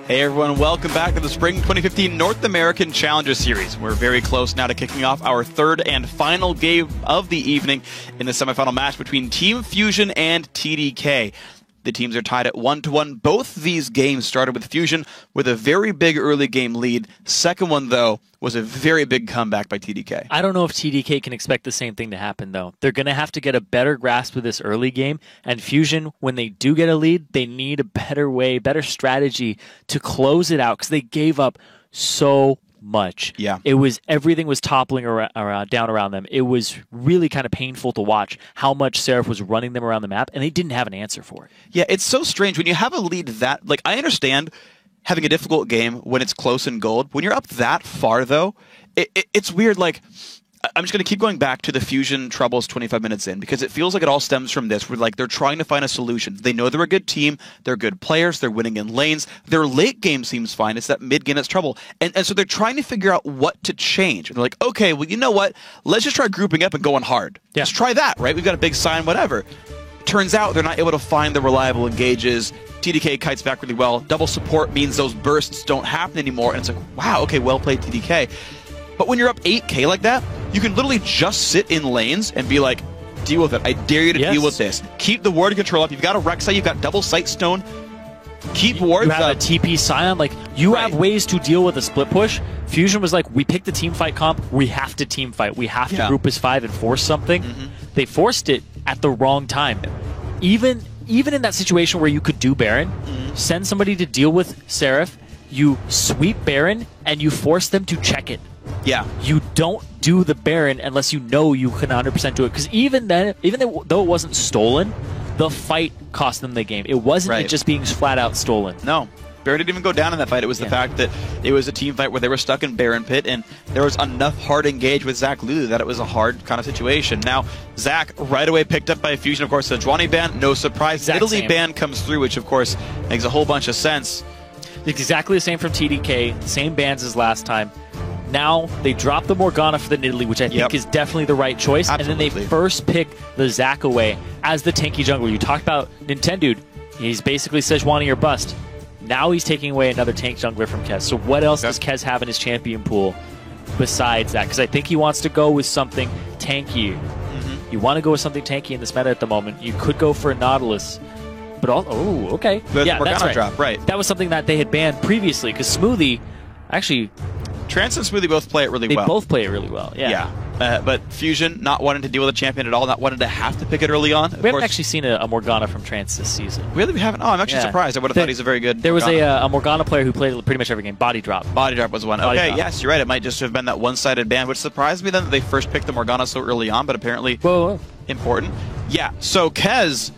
Hey everyone, welcome back to the Spring 2015 North American Challenger Series. We're very close now to kicking off our third and final game of the evening in the semifinal match between Team Fusion and TDK. The teams are tied at 1-1. Both these games started with Fusion with a very big early game lead. Second one, though, was a very big comeback by TDK. I don't know if TDK can expect the same thing to happen, though. They're going to have to get a better grasp of this early game. And Fusion, when they do get a lead, they need a better way, better strategy to close it out because they gave up so much. Yeah. Everything was toppling down around them. It was really kind of painful to watch how much Seraph was running them around the map, and they didn't have an answer for it. Yeah, it's so strange when you have a lead that, like, I understand having a difficult game when it's close in gold. When you're up that far, though, it's weird. Like, I'm just going to keep going back to the Fusion troubles 25 minutes in because it feels like it all stems from this. Where, like, they're trying to find a solution. They know they're a good team. They're good players. They're winning in lanes. Their late game seems fine. It's that mid game that's trouble. And so they're trying to figure out what to change. And they're like, okay, well, you know what? Let's just try grouping up and going hard. Yeah. Let's try that, right? We've got a big sign, whatever. Turns out they're not able to find the reliable engages. TDK kites back really well. Double support means those bursts don't happen anymore. And it's like, wow, okay, well played, TDK. But when you're up 8K like that, you can literally just sit in lanes and be like, deal with it. I dare you to deal with this. Keep the ward control up. You've got a Rek'Sai, you've got double sight stone. Keep wards up. You have a TP Scion. Like, you have ways to deal with a split push. Fusion was like, we picked the team fight comp. We have to team fight. We have to group as 5 and force something. They forced it at the wrong time. Even in that situation where you could do Baron, send somebody to deal with Seraph, you sweep Baron, and you force them to check it. Yeah. You don't do the Baron unless you know you can 100% do it. Because even though it wasn't stolen, the fight cost them the game. It wasn't it just being flat out stolen. No. Baron didn't even go down in that fight. It was the fact that it was a team fight where they were stuck in Baron Pit, and there was enough hard engage with Zach Lulu that it was a hard kind of situation. Now, Zach right away picked up by Fusion, of course, the Sejuani ban, no surprise. Italy ban comes through, which, of course, makes a whole bunch of sense. It's exactly the same from TDK, same bans as last time. Now, they drop the Morgana for the Nidalee, which I think is definitely the right choice. Absolutely. And then they first pick the Zac away as the tanky jungler. You talked about Nintendo. He's basically Sejuani or bust. Now he's taking away another tank jungler from Kez. So what else does Kez have in his champion pool besides that? Because I think he wants to go with something tanky. You want to go with something tanky in this meta at the moment. You could go for a Nautilus. But okay. Yeah, that's right. Drop, right. That was something that they had banned previously because Smoothie actually... Trance and Smoothie both play it really well. They both play it really well, yeah. But Fusion not wanting to deal with a champion at all, not wanting to have to pick it early on. We haven't actually seen a Morgana from Trance this season. Really? We haven't? Oh, I'm actually surprised. I would have thought he's a very good There was a Morgana player who played pretty much every game. Body Drop. Body Drop was one. Okay, yes, you're right. It might just have been that one-sided ban, which surprised me then that they first picked the Morgana so early on, but apparently important. Yeah, so Kez,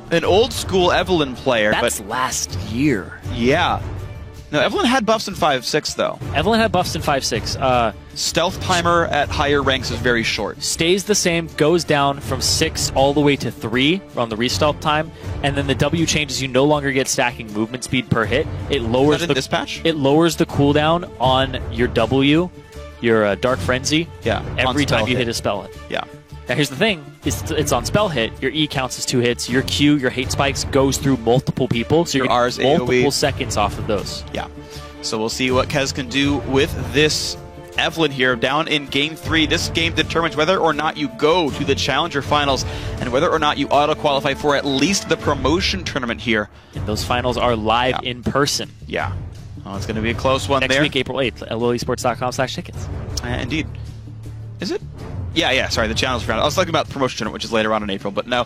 an old-school Evelynn player. That's last year. Yeah. No, Evelynn had buffs in 5-6, though. Evelynn had buffs in 5-6. Stealth timer at higher ranks is very short. Stays the same, goes down from 6 all the way to 3 on the restealth time, and then the W changes. You no longer get stacking movement speed per hit. It lowers this patch? It lowers the cooldown on your W, your Dark Frenzy. Yeah. Every time you hit a spell hit. Yeah. Now here's the thing, it's on spell hit, your E counts as 2 hits, your Q, your hate spikes, goes through multiple people, so you're getting multiple seconds off of those. Yeah. So we'll see what Kez can do with this Evelynn here down in Game 3. This game determines whether or not you go to the Challenger Finals and whether or not you auto-qualify for at least the promotion tournament here. And those finals are live in person. Yeah. Oh, it's going to be a close one Next week, April 8th, at LoLeSports.com/tickets. Indeed. Is it? Yeah, sorry, the channel's around. I was talking about the promotion tournament, which is later on in April, but no.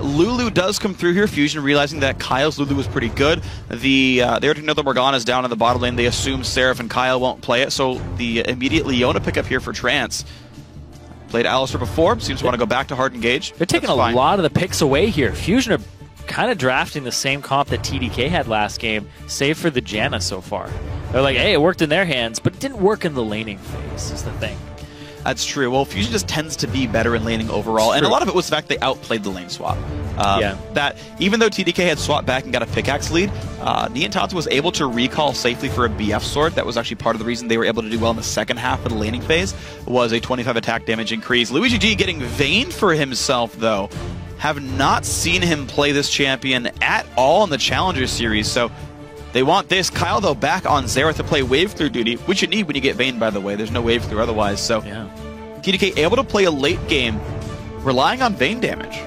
Lulu does come through here, Fusion realizing that Kyle's Lulu was pretty good. They already know the Morgana's down in the bottom lane. They assume Seraph and Kyle won't play it, so the immediate Leona pickup here for Trance. Played Alistar before, seems to want to go back to hard engage. They're taking a lot of the picks away here. Fusion are kind of drafting the same comp that TDK had last game, save for the Janna so far. They're like, hey, it worked in their hands, but it didn't work in the laning phase, is the thing. That's true. Well, Fusion just tends to be better in laning overall, and a lot of it was the fact they outplayed the lane swap. That even though TDK had swapped back and got a pickaxe lead, Niantic was able to recall safely for a BF sword. That was actually part of the reason they were able to do well in the second half of the laning phase, was a 25 attack damage increase. Luigi G getting Vayne for himself, though. Have not seen him play this champion at all in the Challenger Series, so They want this. Kyle, though, back on Xerath to play wave through duty, which you need when you get Vayne, by the way. There's no wave through otherwise. So Yeah. TDK able to play a late game, relying on Vayne damage.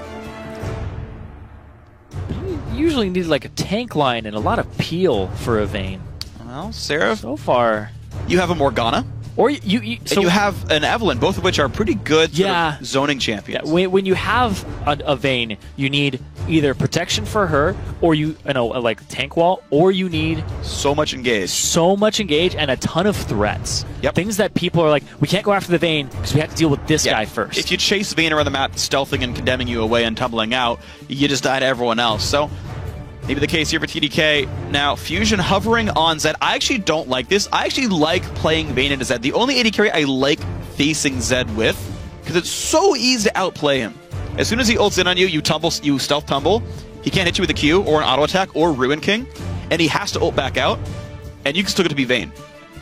You usually need like a tank line and a lot of peel for a Vayne. Well, Seraph, So far. you have a Morgana, Or and you have an Evelynn, both of which are pretty good sort of zoning champions. when you have a Vayne, you need either protection for her, or you know, like tank wall, or you need So much engaged. so much engage and a ton of threats. Yep. Things that people are like, we can't go after the Vayne because we have to deal with this guy first. If you chase Vayne around the map, stealthing and condemning you away and tumbling out, you just die to everyone else. So maybe the case here for TDK. Now, Fusion hovering on Zed. I actually don't like this. I actually like playing Vayne into Zed. The only AD carry I like facing Zed with, because it's so easy to outplay him. As soon as he ults in on you, you stealth tumble. He can't hit you with a Q or an auto attack or Ruin King, and he has to ult back out, and you can still get to be Vayne.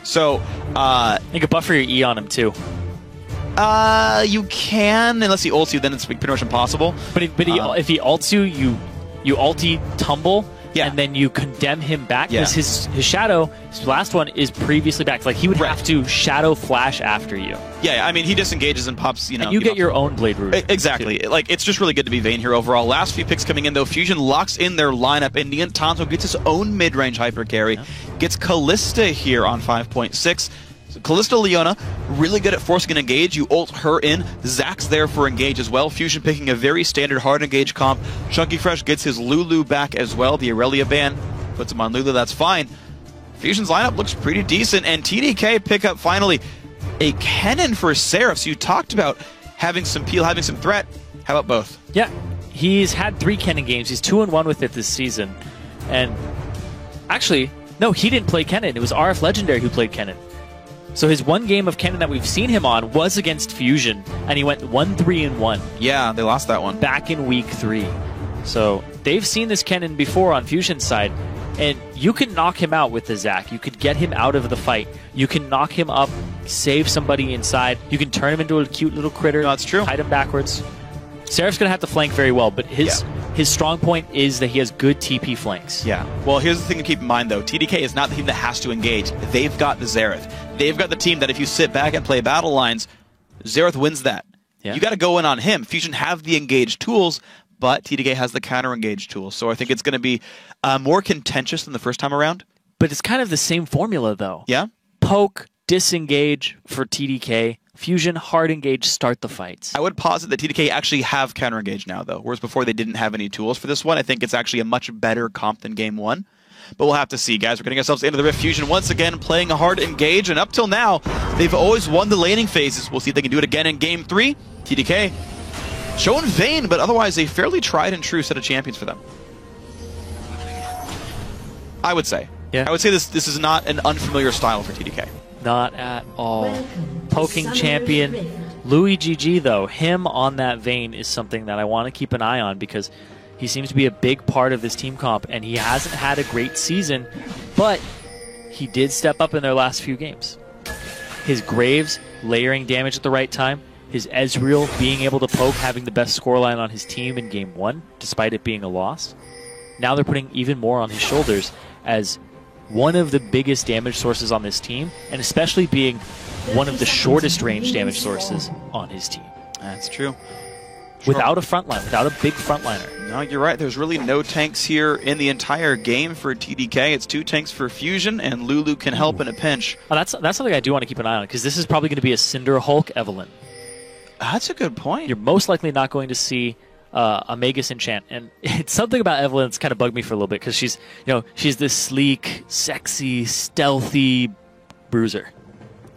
So, you could buffer your E on him too. you can, unless he ults you, then it's pretty much impossible. But if he ults you, you ulti tumble, Yeah. and then you condemn him back Yeah. because his shadow, his last one is previously back. Like he would Right. have to shadow flash after you. Yeah, I mean, he disengages and pops, you know. And you get pops- your own Blade Root. Exactly. Like, it's just really good to be Vayne here overall. Last few picks coming in, though. Fusion locks in their lineup, and Neon Tanto gets his own mid-range hyper carry. Gets Callista here on 5.6. So Callista Leona, really good at forcing an engage. You ult her in. Zack's there for engage as well. Fusion picking a very standard hard engage comp. Chunky Fresh gets his Lulu back as well. The Aurelia ban puts him on Lulu. That's fine. Fusion's lineup looks pretty decent, and TDK pick up finally a Kennen for Seraph. So you talked about having some peel, having some threat. How about both? Yeah, he's had 3 Kennen games. He's 2-1 with it this season. And actually, no, he didn't play Kennen. It was RF Legendary who played Kennen. So his one game of Kennen that we've seen him on was against Fusion, and he went 1-3-1 Yeah, they lost that one. back in week 3. So they've seen this Kennen before on Fusion's side, and you can knock him out with the Zac. You could get him out of the fight. You can knock him up, save somebody inside. You can turn him into a cute little critter. No, that's true. Hide him backwards. Seraph's going to have to flank very well, but his strong point is that he has good TP flanks. Yeah. Well, here's the thing to keep in mind, though. TDK is not the team that has to engage. They've got the Xerath. They've got the team that if you sit back and play battle lines, Xerath wins that. Yeah. You got to go in on him. Fusion have the engage tools, but TDK has the counter engage tools. So I think it's going to be more contentious than the first time around. But it's kind of the same formula, though. Yeah? Poke, disengage for TDK. Fusion, hard engage, start the fights. I would posit that TDK actually have counter engage now, though, whereas before they didn't have any tools for this one. I think it's actually a much better comp than Game 1. But we'll have to see, guys. We're getting ourselves into the Rift. Fusion once again playing a hard engage, and up till now, they've always won the laning phases. We'll see if they can do it again in Game 3. TDK showing Vayne, but otherwise a fairly tried and true set of champions for them. I would say. Yeah. I would say this is not an unfamiliar style for TDK. Not at all. Poking champion. Louis GG, though, him on that Vayne is something that I want to keep an eye on because he seems to be a big part of this team comp, and he hasn't had a great season, but he did step up in their last few games. His Graves layering damage at the right time, his Ezreal being able to poke, having the best scoreline on his team in Game 1, despite it being a loss. Now they're putting even more on his shoulders as one of the biggest damage sources on this team, and especially being one of the shortest range damage sources on his team. That's true. Without a frontline, without a big frontliner. No, you're right. There's really no tanks here in the entire game for TDK. It's 2 tanks for Fusion, and Lulu can help in a pinch. Oh, that's something I do want to keep an eye on, because this is probably going to be a Cinder Hulk Evelynn. That's a good point. You're most likely not going to see a Magus enchant, and it's something about Evelynn that's kind of bugged me for a little bit, because she's this sleek, sexy, stealthy bruiser.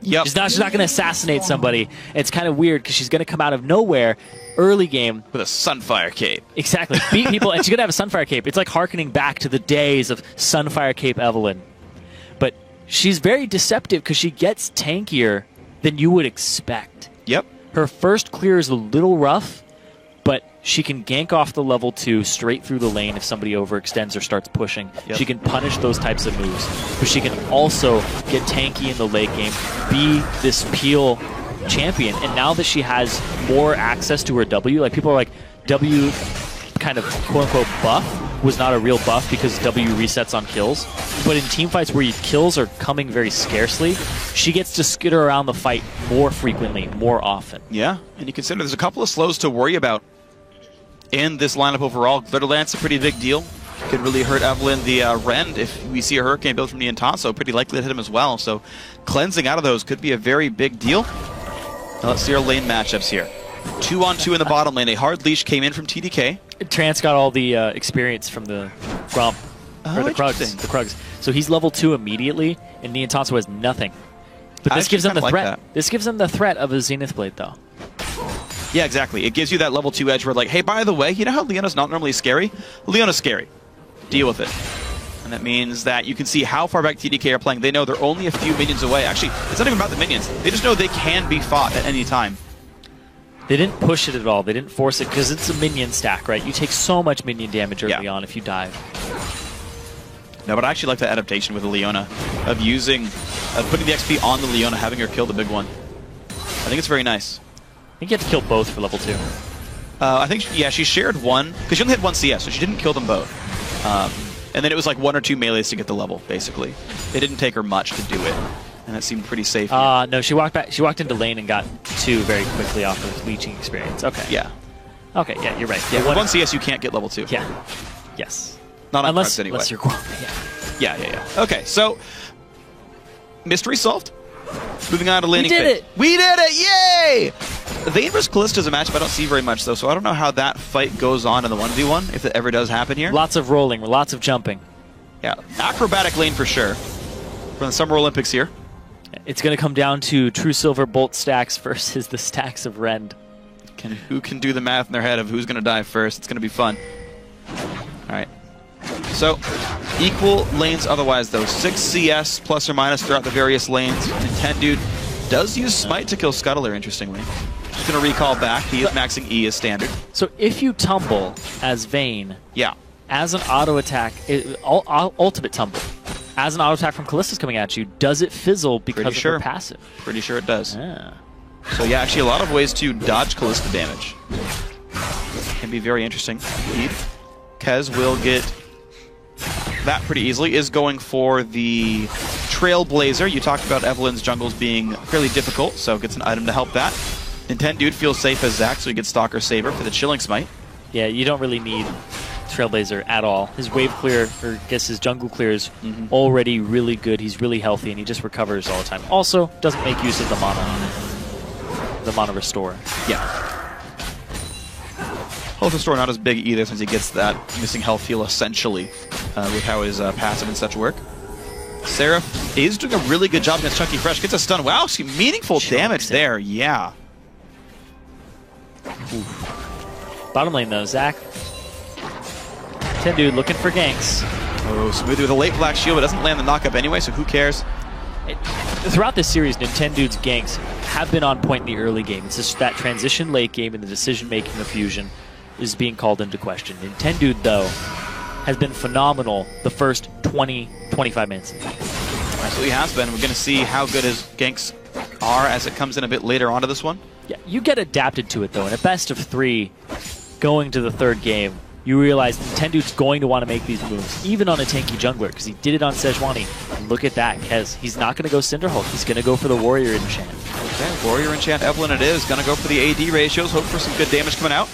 Yep. She's not going to assassinate somebody. It's kind of weird because she's going to come out of nowhere early game. With a Sunfire Cape. Exactly. Beat people, and she's going to have a Sunfire Cape. It's like hearkening back to the days of Sunfire Cape Evelynn. But she's very deceptive because she gets tankier than you would expect. Yep. Her first clear is a little rough, but she can gank off the level 2 straight through the lane if somebody overextends or starts pushing. Yep. She can punish those types of moves. But she can also get tanky in the late game, be this peel champion. And now that she has more access to her W, like people are like, W kind of quote-unquote buff. was not a real buff because W resets on kills. But in team fights where kills are coming very scarcely, she gets to skitter around the fight more frequently, more often. Yeah, and you consider there's a couple of slows to worry about in this lineup overall. Glitterlance, a pretty big deal. Could really hurt Evelynn. The Rend, if we see a Hurricane build from the Intanso, pretty likely to hit him as well. So cleansing out of those could be a very big deal. Now let's see our lane matchups here. 2-on-2 in the bottom lane. A hard leash came in from TDK. Trance got all the experience from the Gromp, or the Krugs. So he's level 2 immediately, and Niantanso has nothing. But this gives him the threat. This gives him the threat of a Zenith Blade, though. Yeah, exactly. It gives you that level 2 edge where, like, hey, by the way, you know how Leona's not normally scary? Leona's scary. Deal with it. And that means that you can see how far back TDK are playing. They know they're only a few minions away. Actually, it's not even about the minions. They just know they can be fought at any time. They didn't push it at all. They didn't force it because it's a minion stack, right? You take so much minion damage early on if you dive. No, but I actually like that adaptation with the Leona of putting the XP on the Leona, having her kill the big one. I think it's very nice. I think you have to kill both for level 2. I think, she shared one, because she only had one CS, so she didn't kill them both. And then it was like 1 or 2 melees to get the level, basically. It didn't take her much to do it, and it seemed pretty safe. No, she walked back. She walked into lane and got 2 very quickly off of leeching experience. Okay. Yeah. Okay, yeah, you're right. Yeah, with 1 CS, you can't get level 2. Yeah. Yes. Not on Krugs anyway. Unless you're Gromp, Yeah. Okay, so mystery solved. Moving on to laning phase. We did it! Yay! Vayne vs. Kalista is a matchup I don't see very much, though, so I don't know how that fight goes on in the 1v1, if it ever does happen here. Lots of rolling, lots of jumping. Yeah, acrobatic lane for sure. From the Summer Olympics here. It's going to come down to True Silver Bolt stacks versus the stacks of Rend. Who can do the math in their head of who's going to die first? It's going to be fun. All right. So, equal lanes otherwise, though. 6 CS plus or minus throughout the various lanes. Nintendude does use Smite to kill Scuttler, interestingly. Just going to recall back. He is maxing E as standard. So if you tumble as Vayne, as an auto attack, ultimate tumble, as an auto attack from Kalista's coming at you, does it fizzle because of her passive? Pretty sure it does. Yeah. So yeah, actually a lot of ways to dodge Kalista damage. Can be very interesting indeed. Kez will get that pretty easily. Is going for the Trailblazer. You talked about Evelynn's jungles being fairly difficult, so gets an item to help that. Nintendude feels safe as Zac, so he gets Stalker Saber for the Chilling Smite. Yeah, you don't really need Trailblazer at all. His wave clear, or I guess his jungle clear is already really good. He's really healthy, and he just recovers all the time. Also, doesn't make use of the mana restore. Yeah. Health restore not as big either, since he gets that missing health heal essentially with how his passive and such work. Seraph is doing a really good job against Chunky Fresh. Gets a stun. Wow, meaningful damage there. Yeah. Oof. Bottom lane though, Zac. Nintendude looking for ganks. Oh, Smoothie with a late black shield, but doesn't land the knockup anyway, so who cares? Throughout this series, Nintendude's ganks have been on point in the early game. It's just that transition late game and the decision-making of Fusion is being called into question. Nintendude, though, has been phenomenal the first 20-25 minutes. Absolutely has been. We're going to see how good his ganks are as it comes in a bit later onto this one. Yeah, you get adapted to it, though. In a best of 3, going to the 3rd game, you realize Nintendude's going to want to make these moves, even on a tanky jungler, because he did it on Sejuani. And look at that, Kez. He's not going to go Cinderhulk. He's going to go for the Warrior Enchant. Okay, Warrior Enchant Evelynn it is. Going to go for the AD ratios. Hope for some good damage coming out.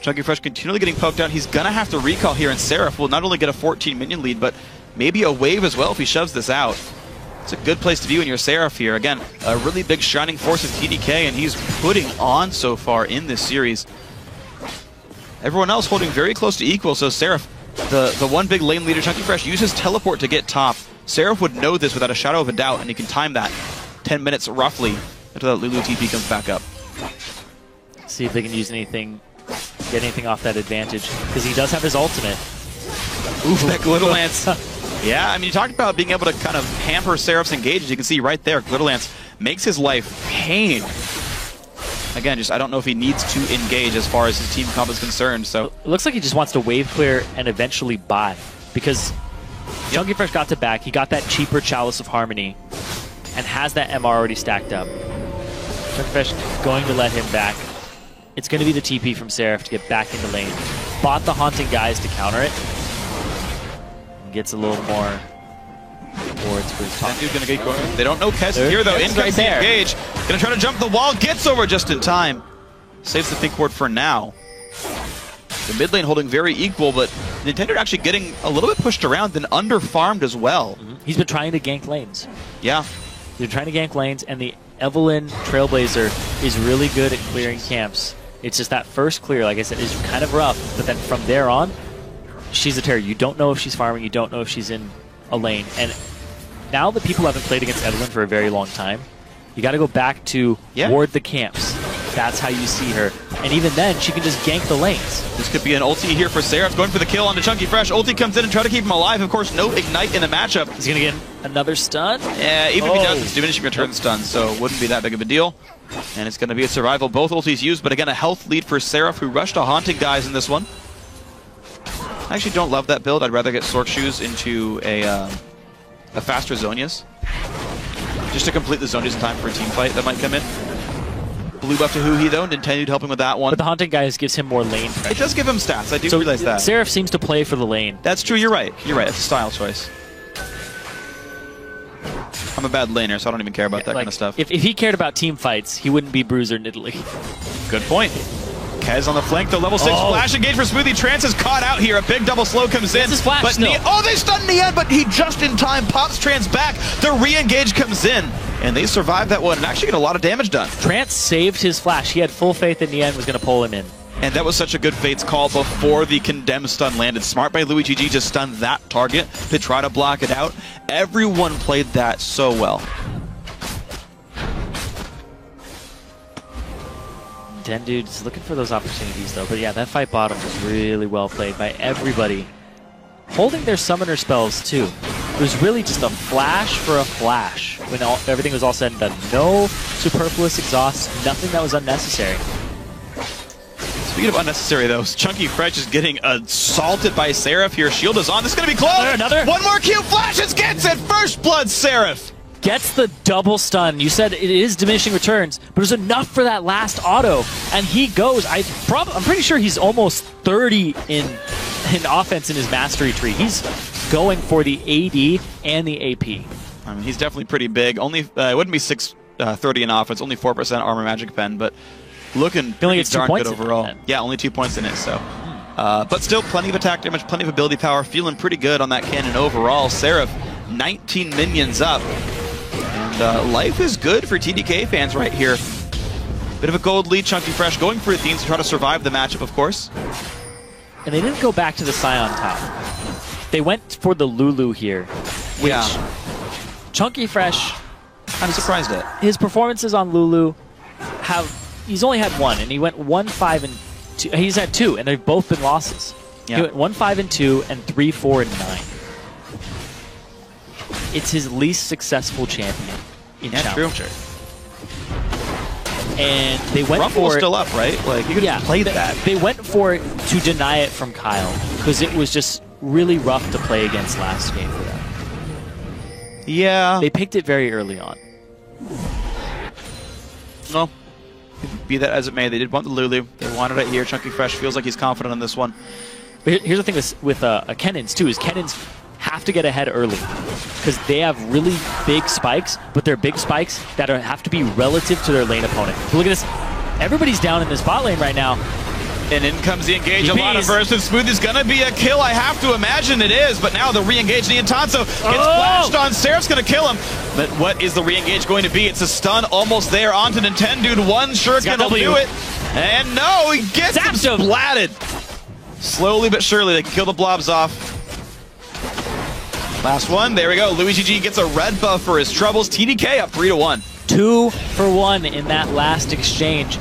Chunky Fresh continually getting poked out. He's going to have to recall here, and Seraph will not only get a 14 minion lead, but maybe a wave as well if he shoves this out. It's a good place to be when you're Seraph here. Again, a really big shining force of TDK, and he's putting on so far in this series. Everyone else holding very close to equal, so Seraph, the one big lane leader, Chunky Fresh, uses teleport to get top. Seraph would know this without a shadow of a doubt, and he can time that 10 minutes roughly until that Lulu TP comes back up. See if they can use anything, get anything off that advantage, because he does have his ultimate. Oof, that Glitterlance. Yeah, I mean, you talked about being able to kind of hamper Seraph's engages. You can see right there, Glitterlance makes his life pain. Again, just I don't know if he needs to engage as far as his team comp is concerned. So it looks like he just wants to wave clear and eventually buy, because Chunky Fresh got to back. He got that cheaper Chalice of Harmony and has that MR already stacked up. Chunky Fresh is going to let him back. It's going to be the TP from Seraph to get back into lane. Bought the Haunting Guys to counter it. gets a little more towards for his top. That dude's gonna get going. They don't know Kez is here though. In comes the engage. Gonna try to jump the wall. Gets over just in time. Saves the pink ward for now. The mid lane holding very equal, but Nintendo actually getting a little bit pushed around and under-farmed as well. He's been trying to gank lanes. Yeah. He's been trying to gank lanes, and the Evelynn Trailblazer is really good at clearing camps. It's just that first clear, like I said, is kind of rough, but then from there on, she's a terror. You don't know if she's farming, you don't know if she's in a lane. And now that people haven't played against Evelynn for a very long time, you got to go back to ward the camps. That's how you see her. And even then, she can just gank the lanes. This could be an ulti here for Seraph, going for the kill onto Chunky Fresh. Ulti comes in and try to keep him alive. Of course, no Ignite in the matchup. He's going to get another stun? Yeah, even if he does, it's diminishing return stun, so it wouldn't be that big of a deal. And it's going to be a survival. Both ultis used, but again, a health lead for Seraph, who rushed to Haunting guys in this one. I actually don't love that build. I'd rather get Sork Shoes into a faster Zhonya's. Just to complete the Zhonya's in time for a team fight that might come in. Blue buff to Huhi though, Nintendo helping with that one. But the Haunting guys gives him more lane pressure. It does give him stats, I do realize that. Seraph seems to play for the lane. That's true, you're right. You're right, it's a style choice. I'm a bad laner, so I don't even care about that kind of stuff. If he cared about team fights, he wouldn't be Bruiser Nidalee. Good point. Kez on the flank, the level 6 flash engage for Smoothie. Trance is caught out here. A big double slow comes in. Flash but they stunned Nian, but he just in time pops Trance back. The re-engage comes in, and they survived that one and actually get a lot of damage done. Trance saved his flash. He had full faith that Nian was going to pull him in. And that was such a good Fates call before the condemned stun landed. Smart by Louis GG to stun that target to try to block it out. Everyone played that so well. Dude's looking for those opportunities though, but yeah, that fight bottom was really well played by everybody. Holding their summoner spells too. It was really just a flash for a flash when everything was all said and done. No superfluous exhausts, nothing that was unnecessary. Speaking of unnecessary though, Chunky Fresh is getting assaulted by Seraph here. Shield is on, this is going to be close! Another? One more Q flashes, gets it! First blood, Seraph! Gets the double stun. You said it is diminishing returns, but it was enough for that last auto. And he goes, I'm pretty sure he's almost 30 in offense in his mastery tree. He's going for the AD and the AP. I mean, he's definitely pretty big. Only it wouldn't be 630 in offense, only 4% armor magic pen, but looking pretty darn good overall. Yeah, only 2 points in it, so. But still plenty of attack damage, plenty of ability power, feeling pretty good on that cannon overall. Seraph, 19 minions up. And life is good for TDK fans right here. Bit of a gold lead, Chunky Fresh going for Athene to try to survive the matchup, of course. And they didn't go back to the Scion top. They went for the Lulu here. Which Chunky Fresh, I'm surprised at. His performances on Lulu he's only had one, and he went 1-5 and 2. He's had 2, and they've both been losses. Yeah. He went 1-5 and 2 and 3-4 and 9. It's his least successful champion in Challenger. True. And they went Ruffle for still up, right? Like, you could have played that. They went for it to deny it from Kyle, because it was just really rough to play against last game for them. Yeah. They picked it very early on. No. Be that as it may, they did want the Lulu. They wanted it here. Chunky Fresh feels like he's confident on this one. But here's the thing with Kennons, too, is Kennons have to get ahead early because they have really big spikes, but they're big spikes that have to be relative to their lane opponent. So look at this. Everybody's down in this bot lane right now. And in comes the engage. A lot of burst, and Smooth is going to be a kill. I have to imagine it is, but now the re-engage. Niantanso gets flashed on. Seraph's going to kill him. But what is the re-engage going to be? It's a stun almost there onto Nintendo. One shuriken will do it. And no, he gets him splatted. Slowly but surely, they can kill the blobs off. Last one. There we go. Louis GG gets a red buff for his troubles. TDK up 3-1. 2 for 1 in that last exchange.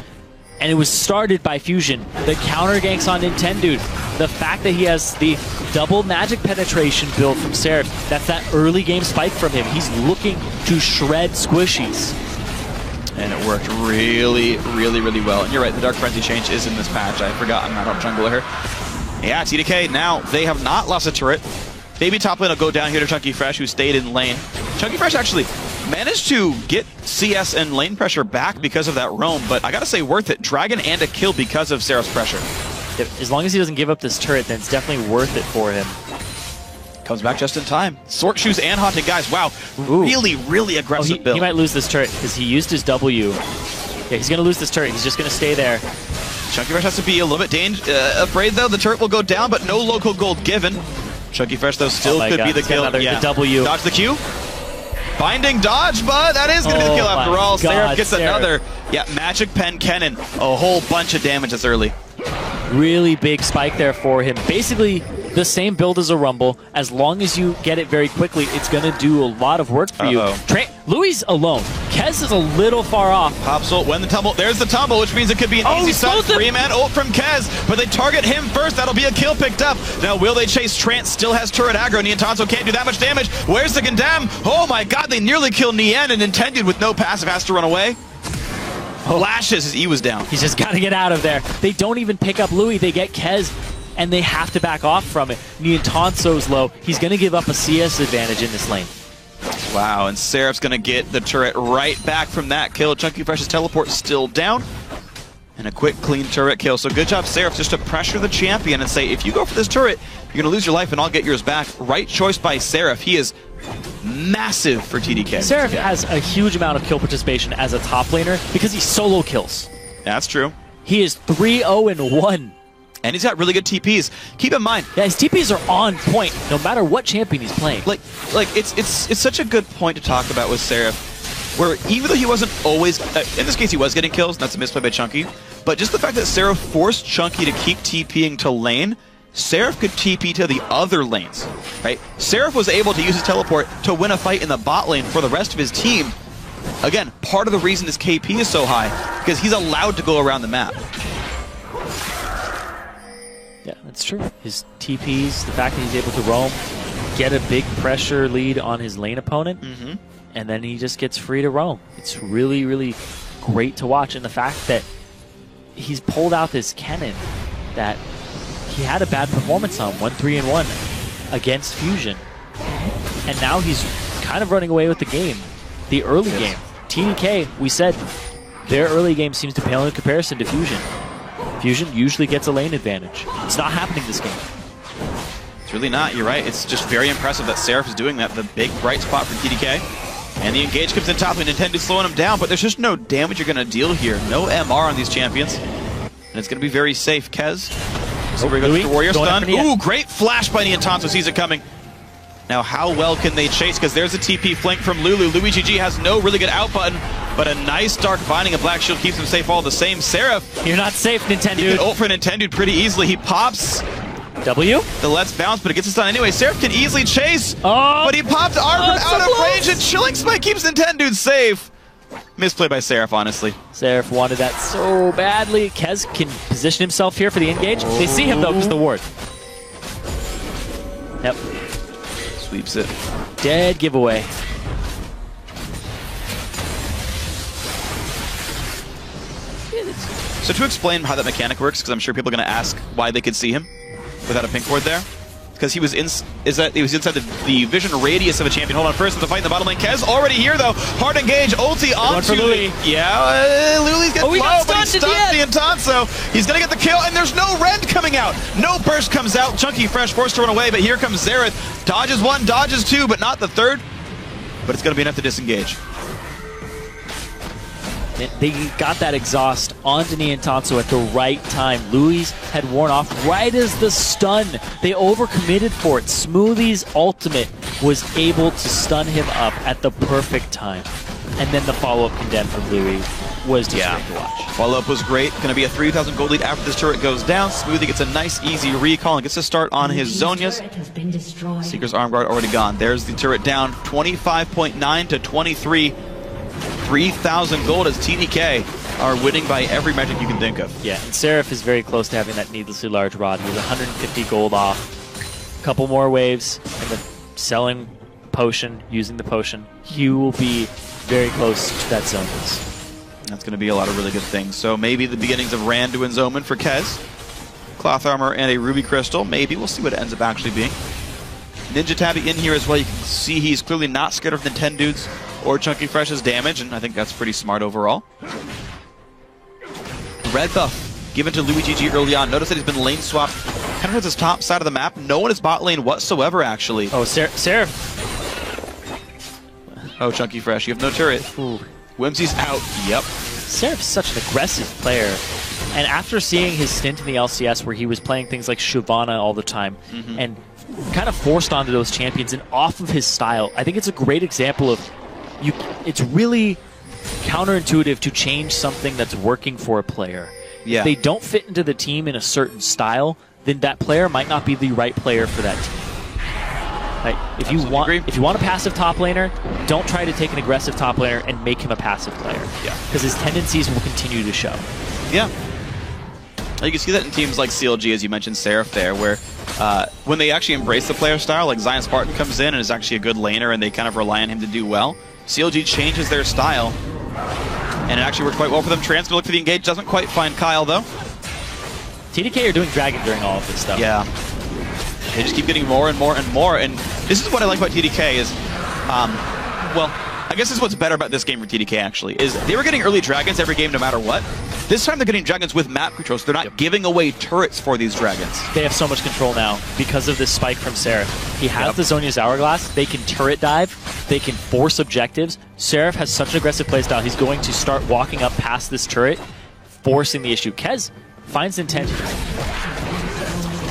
And it was started by Fusion. The counter ganks on Nintendo. The fact that he has the double magic penetration build from Seraph, that's that early game spike from him. He's looking to shred squishies. And it worked really, really, really well. And you're right, the Dark Frenzy change is in this patch. I forgot I'm not on jungler here. Yeah, TDK, now they have not lost a turret. Maybe top lane will go down here to Chunky Fresh, who stayed in lane. Chunky Fresh actually managed to get CS and lane pressure back because of that roam, but I gotta say, worth it. Dragon and a kill because of Seraph's pressure. As long as he doesn't give up this turret, then it's definitely worth it for him. Comes back just in time. Sork Shoes and Haunted Guys. Wow, really, really aggressive build. He might lose this turret because he used his W. Yeah, he's going to lose this turret. He's just going to stay there. Chunky Fresh has to be a little bit afraid, though. The turret will go down, but no local gold given. Chunky Fresh, though, still could be the kill. The W. Dodge the Q. Binding dodge, but that is going to be the kill after all. Seraph gets another. Yeah, Magic Pen Kennen. A whole bunch of damage this early. Really big spike there for him. Basically, the same build as a Rumble. As long as you get it very quickly, it's going to do a lot of work for you. Louis alone. Kez is a little far off. Pops ult when the tumble. There's the tumble, which means it could be an easy stun. 3-man ult from Kez, but they target him first. That'll be a kill picked up. Now, will they chase Trance? Still has turret aggro. Niantanso can't do that much damage. Where's the Condemn? Oh my god, they nearly kill Nian, and Intended with no passive has to run away. Flashes, his E was down. He's just got to get out of there. They don't even pick up Louis. They get Kez, and they have to back off from it. Niantanso's low. He's going to give up a CS advantage in this lane. Wow, and Seraph's going to get the turret right back from that kill. Chunky Fresh's teleport still down. And a quick, clean turret kill. So good job, Seraph, just to pressure the champion and say, if you go for this turret, you're going to lose your life and I'll get yours back. Right choice by Seraph. He is massive for TDK. Seraph has a huge amount of kill participation as a top laner because he solo kills. That's true. He is 3-0-1. And he's got really good TPs. Keep in mind, yeah, his TPs are on point no matter what champion he's playing. Like it's such a good point to talk about with Seraph, where even though he wasn't always, in this case he was getting kills, and that's a misplay by Chunky, but just the fact that Seraph forced Chunky to keep TPing to lane, Seraph could TP to the other lanes, right? Seraph was able to use his teleport to win a fight in the bot lane for the rest of his team. Again, part of the reason his KP is so high, because he's allowed to go around the map. Yeah, that's true. His TPs, the fact that he's able to roam, get a big pressure lead on his lane opponent, and then he just gets free to roam. It's really, really great to watch. And the fact that he's pulled out this Kennen that he had a bad performance on, 1-3-1 against Fusion. And now he's kind of running away with the game, the early game. TDK, we said, their early game seems to pale in comparison to Fusion. Fusion usually gets a lane advantage. It's not happening this game. It's really not, you're right. It's just very impressive that Seraph is doing that. The big bright spot for TDK. And the engage comes in top, and Nintendo's slowing him down, but there's just no damage you're going to deal here. No MR on these champions. And it's going to be very safe. Kez. Goes Warrior stun. Ooh, great flash by Niantanso, sees it coming. Now, how well can they chase? Because there's a TP flank from Lulu. Louis GG has no really good out button, but a nice Dark Binding and Black Shield keeps him safe all the same. Seraph. You're not safe, Nintendo. He can ult for Nintendo pretty easily. He pops. W? The Let's Bounce, but it gets a stun anyway. Seraph can easily chase, but he popped R from out of range, and Chilling Smite keeps Nintendo safe. Misplay by Seraph, honestly. Seraph wanted that so badly. Kez can position himself here for the engage. They see him, though, because the ward. Yep. Sweeps it. Dead giveaway. So to explain how that mechanic works, because I'm sure people are going to ask why they could see him without a pink ward there. Because he was inside the vision radius of a champion. Hold on, first with the fight in the bottom lane. Kez already here though. Hard engage, ulti onto Louis. Yeah, Louis gets low, but he stuns Niantanso. He's gonna get the kill, and there's no rend coming out. No burst comes out. Chunky Fresh forced to run away, but here comes Xerath. Dodges one, dodges two, but not the third. But it's gonna be enough to disengage. They got that exhaust onto Niantanso at the right time. Louis had worn off right as the stun. They overcommitted for it. Smoothie's ultimate was able to stun him up at the perfect time. And then the follow-up condemn from Louis was just great to watch. Follow-up was great. Going to be a 3,000 gold lead after this turret goes down. Smoothie gets a nice, easy recall and gets to start on his Zhonya's. Seeker's Arm Guard already gone. There's the turret down, 25.9 to 23. 3,000 gold as TDK are winning by every metric you can think of. Yeah, and Seraph is very close to having that needlessly large rod. He was 150 gold off. A couple more waves, and the selling potion, using the potion, he will be very close to that Zhonya's. That's going to be a lot of really good things. So maybe the beginnings of Randuin's Omen for Kez. Cloth Armor and a Ruby Crystal. Maybe. We'll see what it ends up actually being. Ninja Tabby in here as well. You can see he's clearly not scared of Nintendo's or Chunky Fresh's damage, and I think that's pretty smart overall. Red buff given to Louis GG early on. Notice that he's been lane swapped towards his top side of the map. No one is bot lane whatsoever, actually. Oh, Seraph. Oh, Chunky Fresh, you have no turret. Ooh. Whimsy's out. Yep. Seraph's such an aggressive player. And after seeing his stint in the LCS where he was playing things like Shyvana all the time and kind of forced onto those champions and off of his style, I think it's a great example of it's really counterintuitive to change something that's working for a player. Yeah. If they don't fit into the team in a certain style, then that player might not be the right player for that team. Like, if you want a passive top laner, don't try to take an aggressive top laner and make him a passive player. Yeah. Because his tendencies will continue to show. Yeah. You can see that in teams like CLG, as you mentioned, Seraph there, where when they actually embrace the player style, like Zion Spartan comes in and is actually a good laner and they kind of rely on him to do well, CLG changes their style, and it actually worked quite well for them. Trans gonna look for the engage, doesn't quite find Kyle, though. TDK are doing Dragon during all of this stuff. Yeah. They just keep getting more and more and more, and this is what I like about TDK is, well, I guess this is what's better about this game for TDK, actually, is they were getting early Dragons every game no matter what. This time they're getting Dragons with map control, so they're not giving away turrets for these Dragons. They have so much control now because of this spike from Seraph. He has the Zhonya's Hourglass. They can turret dive. They can force objectives. Seraph has such an aggressive playstyle. He's going to start walking up past this turret, forcing the issue. Kez finds intent.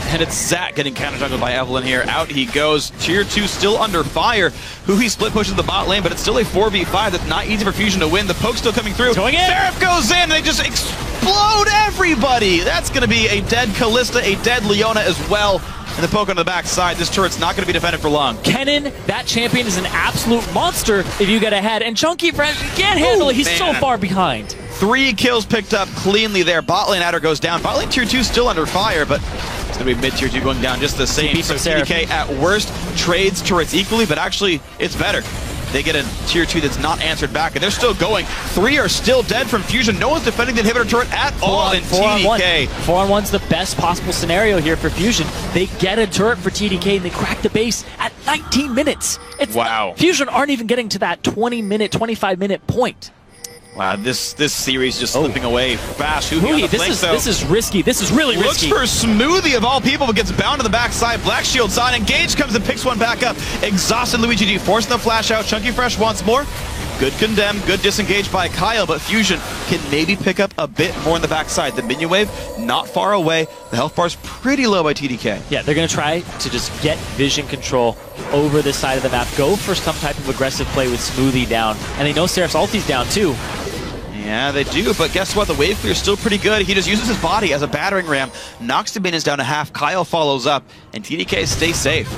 And it's Zach getting counter-jungled by Evelynn here. Out he goes. Tier 2 still under fire. Huhi split pushes the bot lane, but it's still a 4v5 that's not easy for Fusion to win. The poke still coming through. Seraph goes in, and they just explode everybody. That's going to be a dead Kalista, a dead Leona as well. And the poke on the backside. This turret's not going to be defended for long. Kennen, that champion, is an absolute monster if you get ahead. And Chunky Fresh can't handle it. He's so far behind. 3 kills picked up cleanly there. Bot lane adder goes down. Bot lane tier 2 still under fire, but it's going to be mid tier 2 going down just the same. So TDK at worst trades turrets equally, but actually it's better. They get a tier 2 that's not answered back, and they're still going. 3 are still dead from Fusion. No one's defending the inhibitor turret at all in TDK. 4-on-1's the best possible scenario here for Fusion. They get a turret for TDK, and they crack the base at 19 minutes. Wow. Fusion aren't even getting to that 20-minute, 25-minute point. Wow, this series just slipping away fast. Huhi, this is risky. This is really risky. Looks for Smoothie of all people, but gets bound to the backside. Black Shield's on. Engage comes and picks one back up. Exhausted Luigi G forcing the flash out. Chunky Fresh wants more. Good condemn, good disengage by Kyle, but Fusion can maybe pick up a bit more in the backside. The minion wave, not far away. The health bar's pretty low by TDK. Yeah, they're going to try to just get vision control over this side of the map. Go for some type of aggressive play with Smoothie down. And they know Seraph's ulti's down too. Yeah, they do, but guess what? The wave clear is still pretty good. He just uses his body as a battering ram, knocks the minions down to half. Kyle follows up, and TDK stays safe.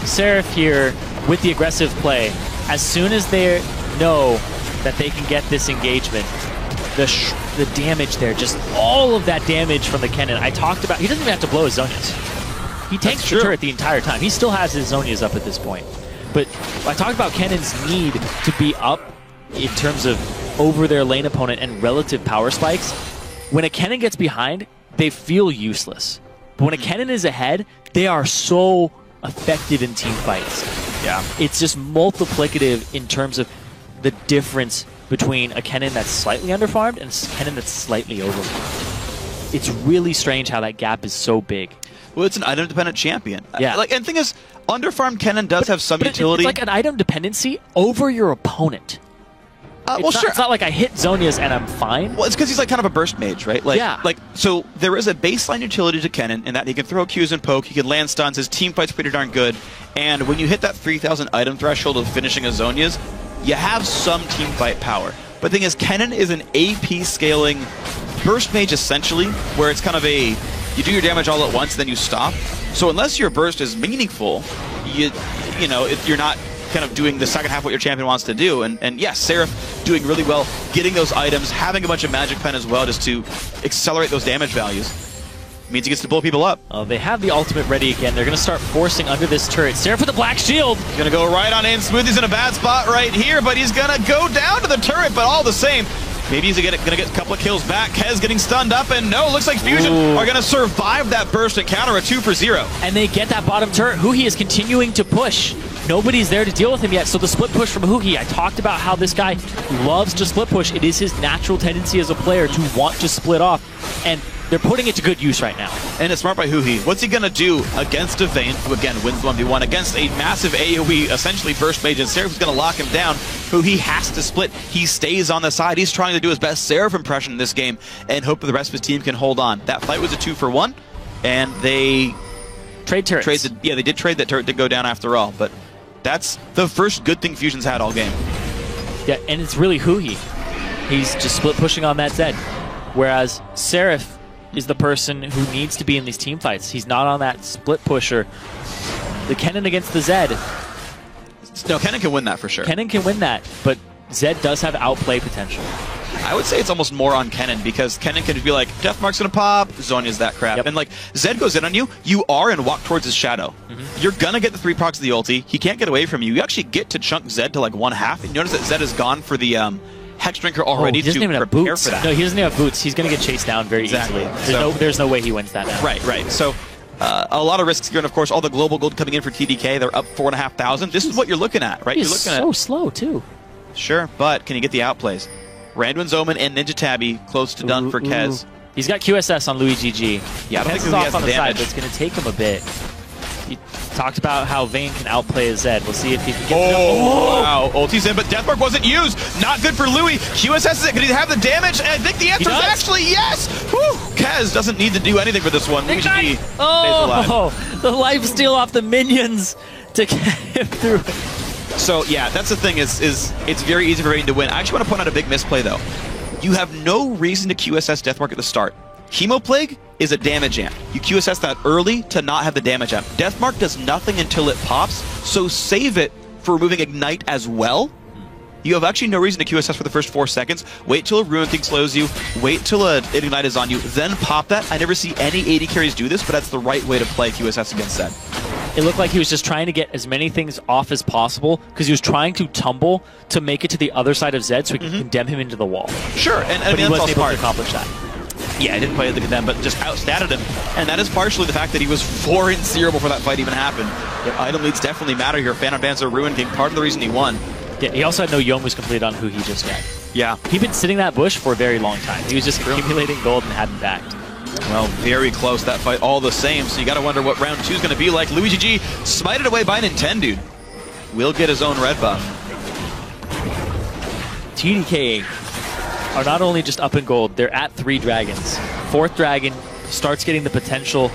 Seraph here with the aggressive play. As soon as they know that they can get this engagement, the damage there, just all of that damage from the Kennen. I talked about, he doesn't even have to blow his Zhonya's. He tanks the turret the entire time. He still has his Zhonya's up at this point. But I talked about Kennen's need to be up in terms of over their lane opponent and relative power spikes. When a Kennen gets behind, they feel useless. But when a Kennen is ahead, they are so effective in team fights. Yeah. It's just multiplicative in terms of the difference between a Kennen that's slightly underfarmed and a Kennen that's slightly overfarmed. It's really strange how that gap is so big. Well, it's an item-dependent champion. Yeah. And the thing is, underfarmed Kennen does have some utility. It's like an item dependency over your opponent. It's not like I hit Zhonya's and I'm fine. Well, it's because he's like kind of a burst mage, right? Like, yeah. So there is a baseline utility to Kennen in that he can throw Qs and poke, he can land stuns, his team fight's pretty darn good, and when you hit that 3,000 item threshold of finishing a Zhonya's, you have some team fight power. But the thing is, Kennen is an AP scaling burst mage essentially, where it's kind of you do your damage all at once, then you stop. So unless your burst is meaningful, you're not kind of doing the second half what your champion wants to do. And yes, Seraph doing really well, getting those items, having a bunch of magic pen as well just to accelerate those damage values. Means he gets to blow people up. Oh, they have the ultimate ready again. They're going to start forcing under this turret. Seraph with the black shield. He's going to go right on in. Smoothie's in a bad spot right here, but he's going to go down to the turret, but all the same, maybe he's going to get a couple of kills back. Kez getting stunned up, and no, looks like Fusion are going to survive that burst and counter a 2-for-0. And they get that bottom turret. Huhi is continuing to push. Nobody's there to deal with him yet, so the split push from Huhi. I talked about how this guy loves to split push. It is his natural tendency as a player to want to split off, and they're putting it to good use right now. And it's smart by Huhi. What's he going to do against a Vayne, who again wins 1v1, against a massive AoE, essentially burst mage, and Seraph is going to lock him down. Huhi has to split. He stays on the side. He's trying to do his best Seraph impression in this game and hope that the rest of his team can hold on. That fight was a 2-for-1, and they... Trade turrets. They did trade that turret to go down after all, but that's the first good thing Fusion's had all game. Yeah, and it's really Huhi. He's just split pushing on that Zed. Whereas Seraph is the person who needs to be in these team fights. He's not on that split pusher. The Kennen against the Zed. No, Kennen can win that for sure. Kennen can win that, but Zed does have outplay potential. I would say it's almost more on Kennen, because Kennen can be like, Deathmark's gonna pop, Zhonya's that crap. Yep. And like, Zed goes in on you, you are and walk towards his shadow. You're gonna get the 3 procs of the ulti, he can't get away from you. You actually get to chunk Zed to like 1/2, and you notice that Zed is gone for the Hex Drinker already he doesn't to even have prepare boots. for that. No, he doesn't even have boots. He's gonna get chased down very easily. There's no way he wins that now. Right. So, a lot of risks here, and of course, all the global gold coming in for TDK. They're up 4,500. This is what you're looking at, right? He's You're looking so slow too. Sure, but can you get the outplays? Randuin's Omen and Ninja Tabby close to done for Kez. He's got QSS on Louis GG. Yeah, I don't Kez think is he off has on the damage. side, but it's going to take him a bit. He talked about how Vayne can outplay a Zed. We'll see if he can get Wow, ulti's in, but Deathmark wasn't used. Not good for Louis. QSS is it. Could he have the damage? And I think the answer is actually yes. Whew. Kez doesn't need to do anything for this one. Louis GG stays alive. The lifesteal off the minions to get him through. So yeah, that's the thing is it's very easy for Vayne to win. I actually want to point out a big misplay though. You have no reason to QSS Deathmark at the start. Hemoplague is a damage amp. You QSS that early to not have the damage amp. Deathmark does nothing until it pops, so save it for removing Ignite as well. You have actually no reason to QSS for the first 4 seconds. Wait till a Ruin King slows you. Wait till an Ignite is on you. Then pop that. I never see any AD carries do this, but that's the right way to play QSS against Zed. It looked like he was just trying to get as many things off as possible because he was trying to tumble to make it to the other side of Zed so he could condemn him into the wall. Sure, and I but mean, he that's all wasn't able smart. to accomplish that. Yeah, I didn't play the condemn, but just outstatted him. And that is partially the fact that he was 4 in 0 before that fight even happened. Item leads definitely matter here. Phantom Dancer, Ruin King, part of the reason he won. Yeah, he also had no Youmuu's completed on who he just got. Yeah. He'd been sitting that bush for a very long time. He was just accumulating gold and hadn't backed. Well, very close that fight all the same, so you gotta wonder what round 2 is gonna be like. Louis GG smited away by Nintendude. Will get his own red buff. TDK are not only just up in gold, they're at 3 dragons. 4th dragon starts getting the potential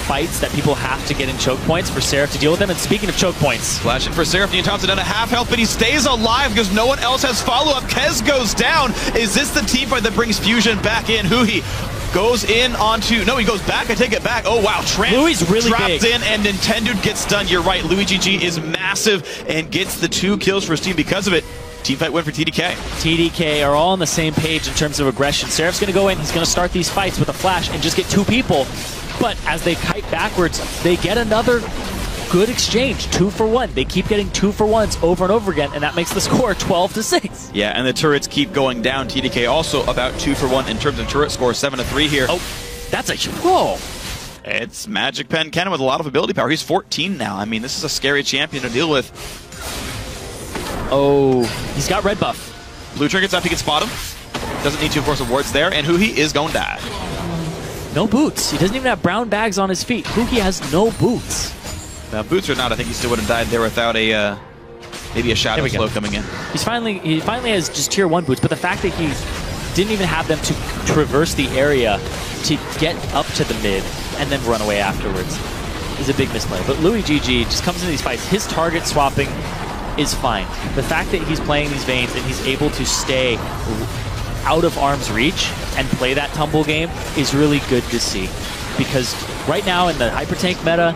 fights that people have to get in choke points for Seraph to deal with them. And speaking of choke points, flashing for Seraph, Neon Thompson down to half health, but he stays alive because no one else has follow-up. Kez goes down. Is this the team fight that brings Fusion back in? Huhi goes in onto... No, he goes back. I take it back. Oh, wow. Tramp Louis really dropped big. in, and Nintendude gets done. You're right. Louis GG is massive and gets the 2 kills for his team because of it. Team fight win for TDK. TDK are all on the same page in terms of aggression. Seraph's going to go in. He's going to start these fights with a flash and just get 2 people. But as they kite backwards, they get another good exchange. 2 for 1. They keep getting 2 for 1s over and over again, and that makes the score 12-6. Yeah, and the turrets keep going down. TDK also about 2 for 1 in terms of turret score, 7-3 here. Oh, that's a... Whoa. It's Magic Pen Kennen with a lot of ability power. He's 14 now. I mean, this is a scary champion to deal with. Oh, he's got red buff. Blue trinkets up, he can spot him. Doesn't need to, of course, awards there, and Huhi is going to die. No boots. He doesn't even have brown bags on his feet. Huhi has no boots. Now, boots or not, I think he still would have died there without a maybe a shadow slow coming in. He finally has just tier 1 boots, but the fact that he didn't even have them to traverse the area to get up to the mid and then run away afterwards is a big misplay. But Louis GG just comes into these fights. His target swapping is fine. The fact that he's playing these Vaynes and he's able to stay out of arm's reach and play that tumble game is really good to see. Because right now in the hyper tank meta,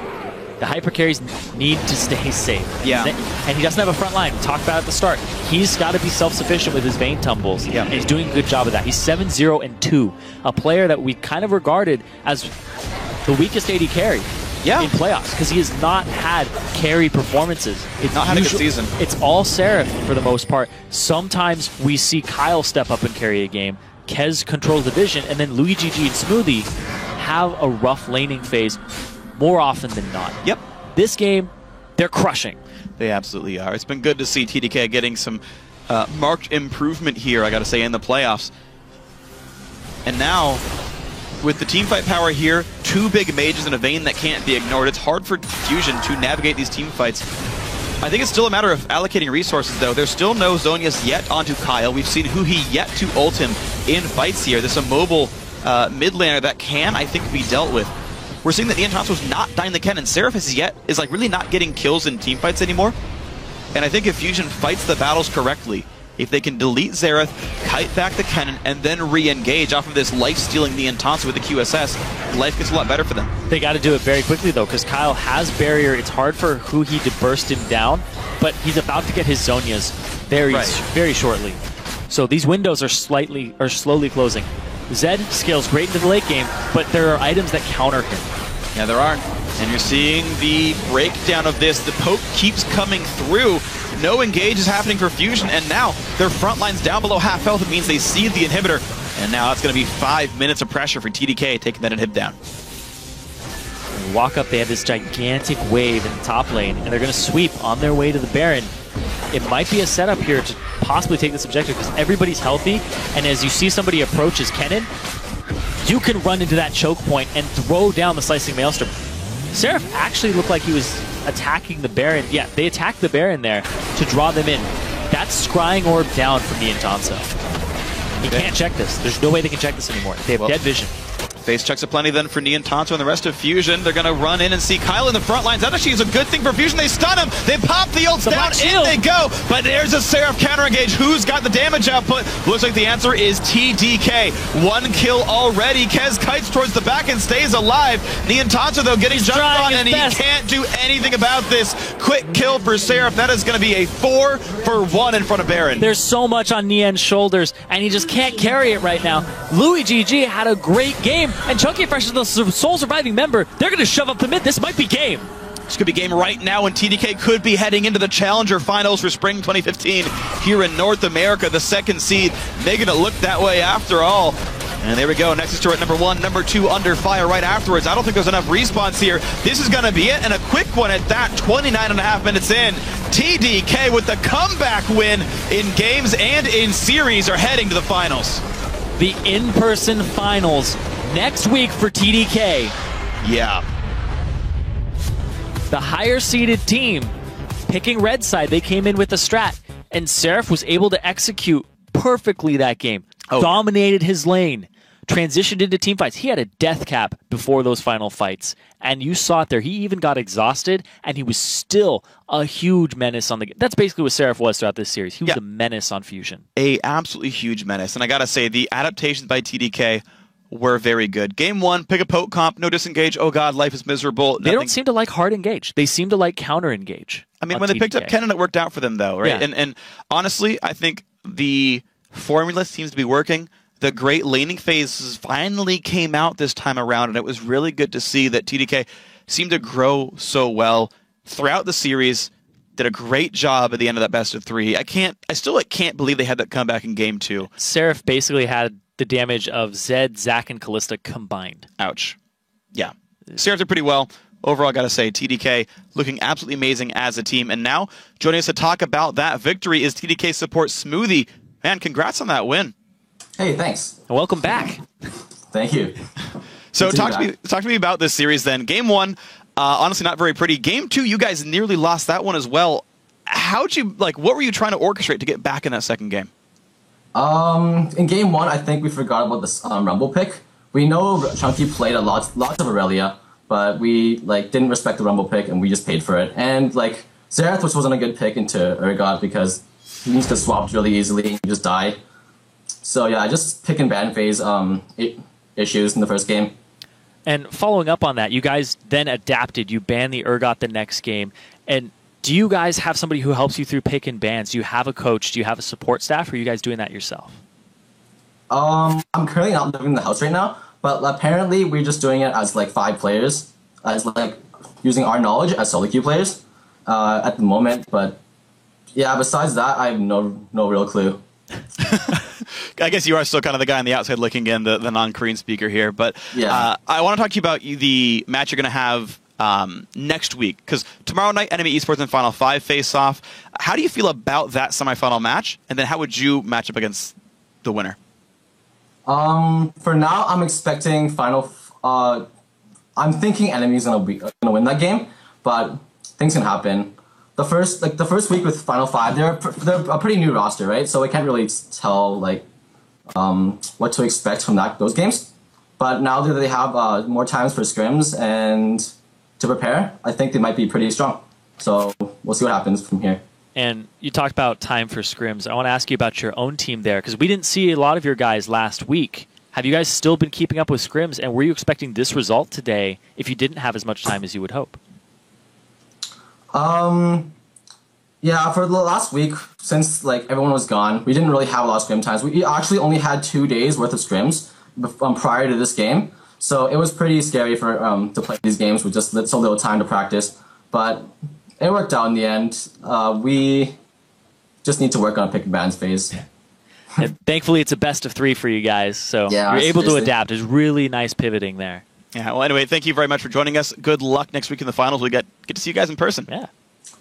the hyper carries need to stay safe. Yeah. And he doesn't have a front line. We talked about it at the start. He's got to be self-sufficient with his Vayne tumbles. Yeah. And he's doing a good job of that. He's 7-0-2. A player that we kind of regarded as the weakest AD carry. In playoffs, because he has not had carry performances. It's not had a good season. It's all Seraph for the most part. Sometimes we see Kyle step up and carry a game. Kez controls the vision, and then Louis GG and Smoothie have a rough laning phase more often than not. Yep. This game, they're crushing. They absolutely are. It's been good to see TDK getting some marked improvement here, I got to say, in the playoffs. And now, with the teamfight power here, 2 big mages in a Vayne that can't be ignored. It's hard for Fusion to navigate these team fights. I think it's still a matter of allocating resources, though. There's still no Zhonya's yet onto Kyle. We've seen Huhi yet to ult him in fights here. This immobile mid laner that can, I think, be dealt with. We're seeing that Niantanzo's not dying the Kennen. Seraph is like really not getting kills in team fights anymore. And I think if Fusion fights the battles correctly, if they can delete Xerath, kite back the Kennen, and then re-engage off of this life-stealing Niantanzo with the QSS, life gets a lot better for them. They got to do it very quickly, though, because Kyle has barrier. It's hard for Huhi to burst him down, but he's about to get his Zhonya's very shortly. So these windows are slowly closing. Zed scales great into the late game, but there are items that counter him. Yeah, there are. And you're seeing the breakdown of this. The poke keeps coming through. No engage is happening for Fusion, and now their front line's down below half health. It means they seed the inhibitor, and now it's going to be 5 minutes of pressure for TDK taking that inhib down. When you walk up, they have this gigantic wave in the top lane, and they're going to sweep on their way to the Baron. It might be a setup here to possibly take this objective because everybody's healthy, and as you see somebody approach as Kennen, you can run into that choke point and throw down the Slicing Maelstrom. Seraph actually looked like he was attacking the Baron. Yeah, they attacked the Baron there to draw them in. That's Scrying Orb down from Niantanzo. He can't check this. There's no way they can check this anymore. They have dead vision. Face checks aplenty then for Niantanzo and the rest of Fusion. They're going to run in and see Kyle in the front lines. That actually is a good thing for Fusion. They stun him. They pop the ults down. In they go. But there's a Seraph counter engage. Who's got the damage output? Looks like the answer is TDK. 1 kill already. Kez kites towards the back and stays alive. Niantanzo, though, getting jumped on, and he can't do anything about this. Quick kill for Seraph. That is going to be a 4 for 1 in front of Baron. There's so much on Nian's shoulders, and he just can't carry it right now. Louis GG had a great game. And Chunky Fresh is the sole surviving member. They're going to shove up the mid. This might be game. This could be game right now, and TDK could be heading into the Challenger Finals for Spring 2015 here in North America. The 2nd seed making it look that way after all. And there we go. Nexus turret number 1, number 2 under fire right afterwards. I don't think there's enough respawns here. This is going to be it, and a quick one at that. 29.5 minutes in. TDK with the comeback win in games and in series are heading to the finals. The in-person finals next week for TDK. Yeah. The higher seeded team picking red side, they came in with a strat, and Seraph was able to execute perfectly that game. Dominated his lane, transitioned into team fights. He had a death cap before those final fights, and you saw it there. He even got exhausted, and he was still a huge menace on the game. That's basically what Seraph was throughout this series. He was a menace on Fusion. A absolutely huge menace, and I gotta say, the adaptations by TDK were very good. Game 1, pick a poke comp, no disengage. Oh god, life is miserable. They don't seem to like hard engage. They seem to like counter engage. I mean, when they picked up Kennen, it worked out for them, though, right? Yeah. And honestly, I think the formula seems to be working. The great laning phases finally came out this time around, and it was really good to see that TDK seemed to grow so well throughout the series. Did a great job at the end of that best of 3. I still can't believe they had that comeback in game 2. Seraph basically had the damage of Zed, Zac, and Kalista combined. Ouch. Yeah. Seraph did pretty well. Overall, I gotta say, TDK looking absolutely amazing as a team. And now, joining us to talk about that victory is TDK support Smoothie. Man, congrats on that win. Hey, thanks. And welcome back. Thank you. So talk to me about this series then. Game 1, honestly not very pretty. Game 2, you guys nearly lost that one as well. What were you trying to orchestrate to get back in that second game? In game 1, I think we forgot about this Rumble pick. We know Chunky played lots of Aurelia, but we didn't respect the Rumble pick, and we just paid for it. And Xerath, which wasn't a good pick into Urgot because he needs to swap really easily and just die. So yeah, just pick and ban phase issues in the first game. And following up on that, you guys then adapted. You banned the Urgot the next game. And do you guys have somebody who helps you through pick and bans? Do you have a coach? Do you have a support staff? Or are you guys doing that yourself? I'm currently not living in the house right now, but apparently we're just doing it as 5 players, as using our knowledge as solo queue players at the moment. But yeah, besides that, I have no real clue. I guess you are still kind of the guy on the outside looking in, the non-Korean speaker here. But yeah. I want to talk to you about the match you're going to have next week, because tomorrow night, Enemy Esports and Final 5 face off. How do you feel about that semifinal match? And then how would you match up against the winner? For now, I'm expecting I'm thinking enemy's gonna win that game, but things can happen. The first week with Final Five, they're a pretty new roster, right? So we can't really tell what to expect from those games. But now that they have more times for scrims and to prepare, I think they might be pretty strong. So we'll see what happens from here. And you talked about time for scrims. I want to ask you about your own team there, because we didn't see a lot of your guys last week. Have you guys still been keeping up with scrims, and were you expecting this result today if you didn't have as much time as you would hope? Yeah, for the last week, since everyone was gone, we didn't really have a lot of scrim times. We actually only had 2 days worth of scrims prior to this game, so it was pretty scary for to play these games with just so little time to practice. But it worked out in the end. We just need to work on pick and bans phase. And thankfully, it's a best of 3 for you guys, so yeah, you're able to adapt. There's really nice pivoting there. Yeah. Well, anyway, thank you very much for joining us. Good luck next week in the finals. We get to see you guys in person. Yeah.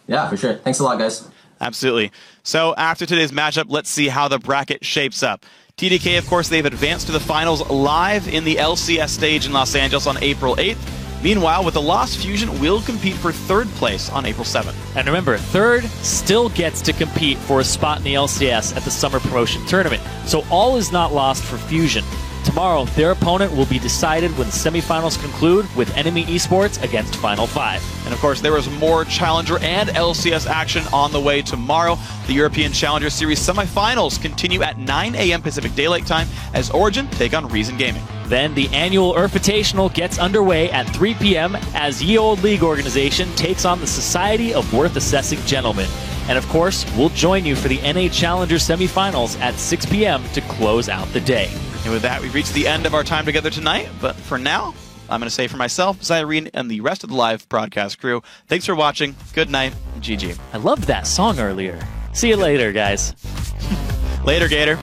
Yeah, for sure. Thanks a lot, guys. Absolutely. So after today's matchup, let's see how the bracket shapes up. TDK, of course, they've advanced to the finals live in the LCS stage in Los Angeles on April 8th. Meanwhile, with the loss, Fusion will compete for 3rd place on April 7th. And remember, 3rd still gets to compete for a spot in the LCS at the Summer Promotion Tournament. So all is not lost for Fusion. Tomorrow, their opponent will be decided when the semifinals conclude with Enemy Esports against Final Five. And of course, there is more Challenger and LCS action on the way tomorrow. The European Challenger Series semifinals continue at 9 a.m. Pacific Daylight Time as Origin take on Reason Gaming. Then the annual Invitational gets underway at 3 p.m. as Ye Olde League organization takes on the Society of Worth Assessing Gentlemen. And of course, we'll join you for the NA Challenger semifinals at 6 p.m. to close out the day. And with that, we've reached the end of our time together tonight. But for now, I'm going to say for myself, Zyrene, and the rest of the live broadcast crew, thanks for watching. Good night. GG. I loved that song earlier. See you later, guys. Later, Gator. Comes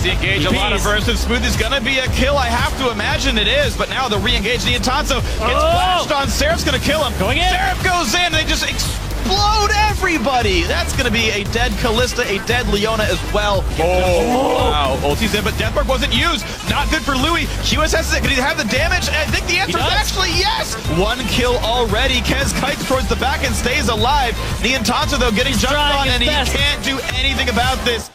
the engage, a lot of bursts, and Smooth is going to be a kill. I have to imagine it is, but now the re-engage, the Niantanzo gets flashed on. Seraph's going to kill him. Going in. Seraph goes in, and they just explode everybody. That's going to be a dead Kalista, a dead Leona as well. Oh, wow. Ulti's in, but Deathmark wasn't used. Not good for Louis. QS has it. Could he have the damage? And I think the answer is actually yes. 1 kill already. Kez kites towards the back and stays alive. Niantanzo, though, getting jumped on, and he can't do anything about this.